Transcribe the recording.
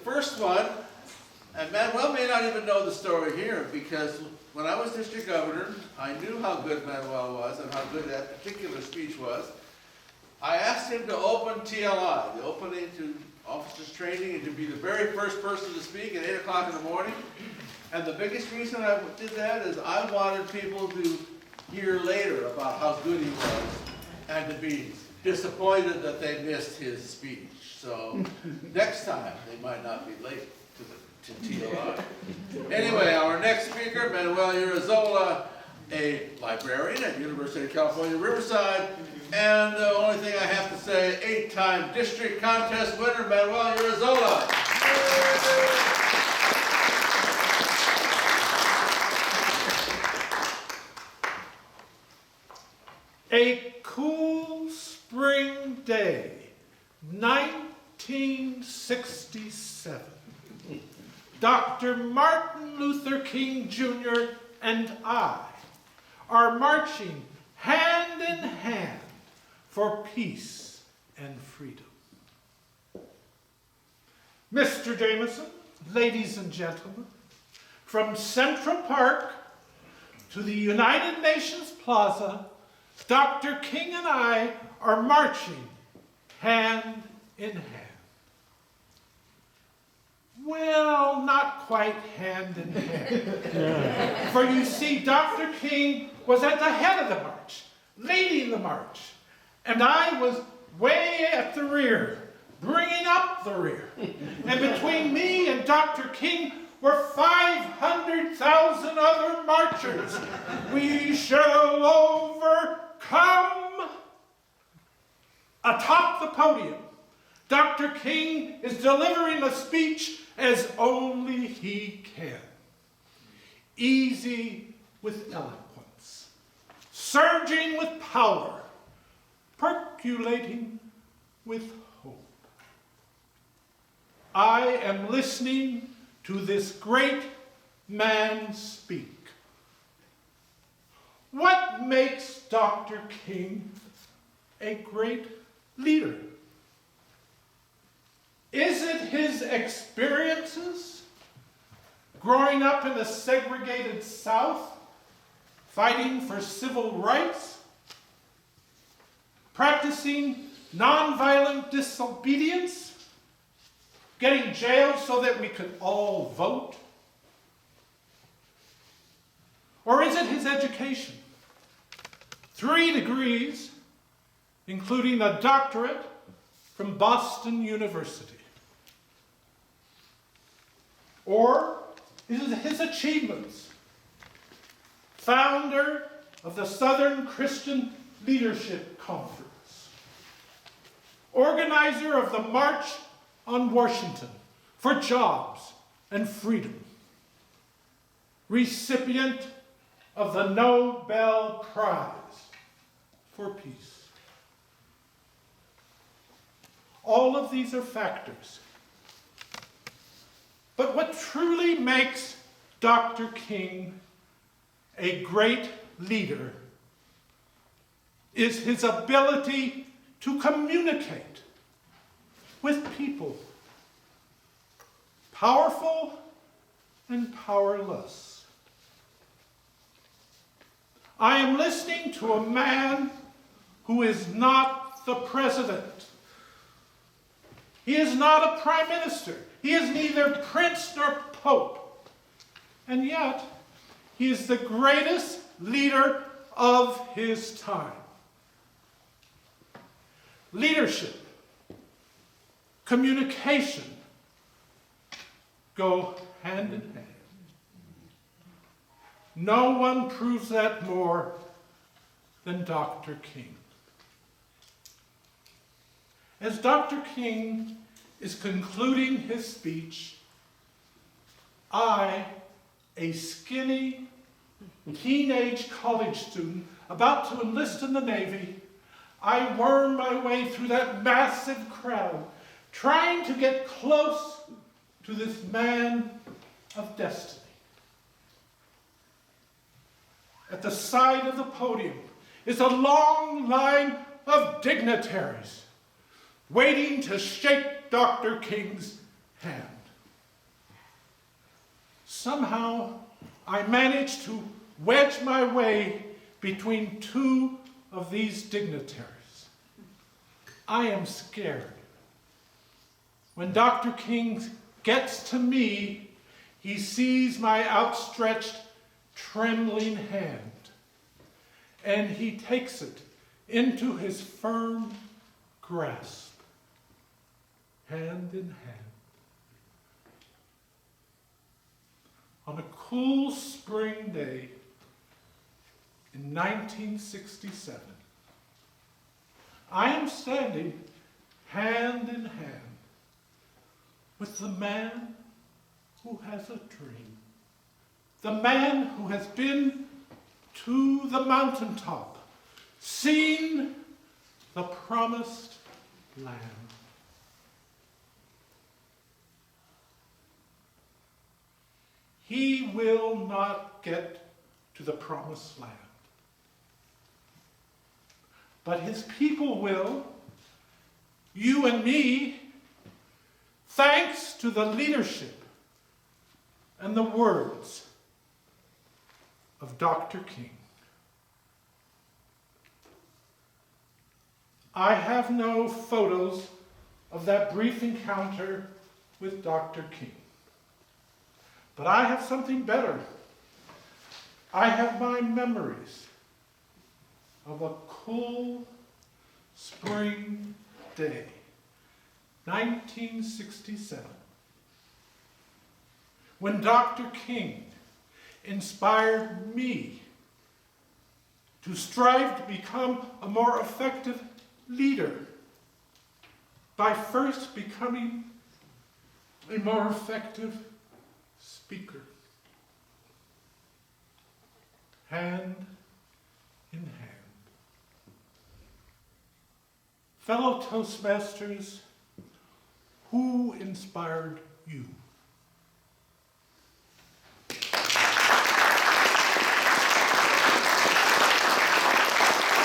first one, and Manuel may not even know the story here, because when I was district governor, I knew how good Manuel was and how good that particular speech was. I asked him to open TLI, the opening to officers training, and to be the very first person to speak at 8 o'clock in the morning. And the biggest reason I did that is I wanted people to hear later about how good he was and to be disappointed that they missed his speech. So next time they might not be late to TLI. Anyway, our next speaker, Manuel Urrizola, a librarian at University of California, Riverside, and the only thing I have to say, 8-time district contest winner, Manuel Urrizola. A cool spring day, 1967. Dr. Martin Luther King Jr. and I are marching hand in hand for peace and freedom. Mr. Jameson, ladies and gentlemen, from Central Park to the United Nations Plaza, Dr. King and I are marching hand in hand. Well, not quite hand in hand. For you see, Dr. King was at the head of the march, leading the march, and I was way at the rear, bringing up the rear. And between me and Dr. King were 500,000 other marchers. We shall overcome. Atop the podium, Dr. King is delivering a speech as only he can. Easy with eloquence, surging with power, percolating with hope. I am listening to this great man speak. What makes Dr. King a great leader? Is it his experiences growing up in a segregated South, fighting for civil rights, practicing nonviolent disobedience, getting jailed so that we could all vote? Or is it his education? 3 degrees, including a doctorate from Boston University. Or is it his achievements? Founder of the Southern Christian Leadership Conference. Organizer of the March on Washington for Jobs and Freedom. Recipient of the Nobel Prize for Peace. All of these are factors. But what truly makes Dr. King a great leader is his ability to communicate with people, powerful and powerless. I am listening to a man who is not the president. He is not a prime minister. He is neither prince nor pope. And yet, he is the greatest leader of his time. Leadership, communication go hand in hand. No one proves that more than Dr. King. As Dr. King is concluding his speech, I, a skinny teenage college student about to enlist in the Navy, I worm my way through that massive crowd, trying to get close to this man of destiny. At the side of the podium is a long line of dignitaries waiting to shake Dr. King's hand. somehow I managed to wedge my way between two of these dignitaries. I am scared. When Dr. King gets to me, he sees my outstretched, trembling hand, and he takes it into his firm grasp, hand in hand. On a cool spring day in 1967, I am standing hand in hand with the man who has a dream, the man who has been to the mountaintop, seen the promised land. He will not get to the promised land, but his people will, you and me, thanks to the leadership and the words of Dr. King. I have no photos of that brief encounter with Dr. King, but I have something better. I have my memories of a cool spring day, 1967, when Dr. King inspired me to strive to become a more effective leader by first becoming a more effective speaker. Hand in hand. Fellow Toastmasters, who inspired you?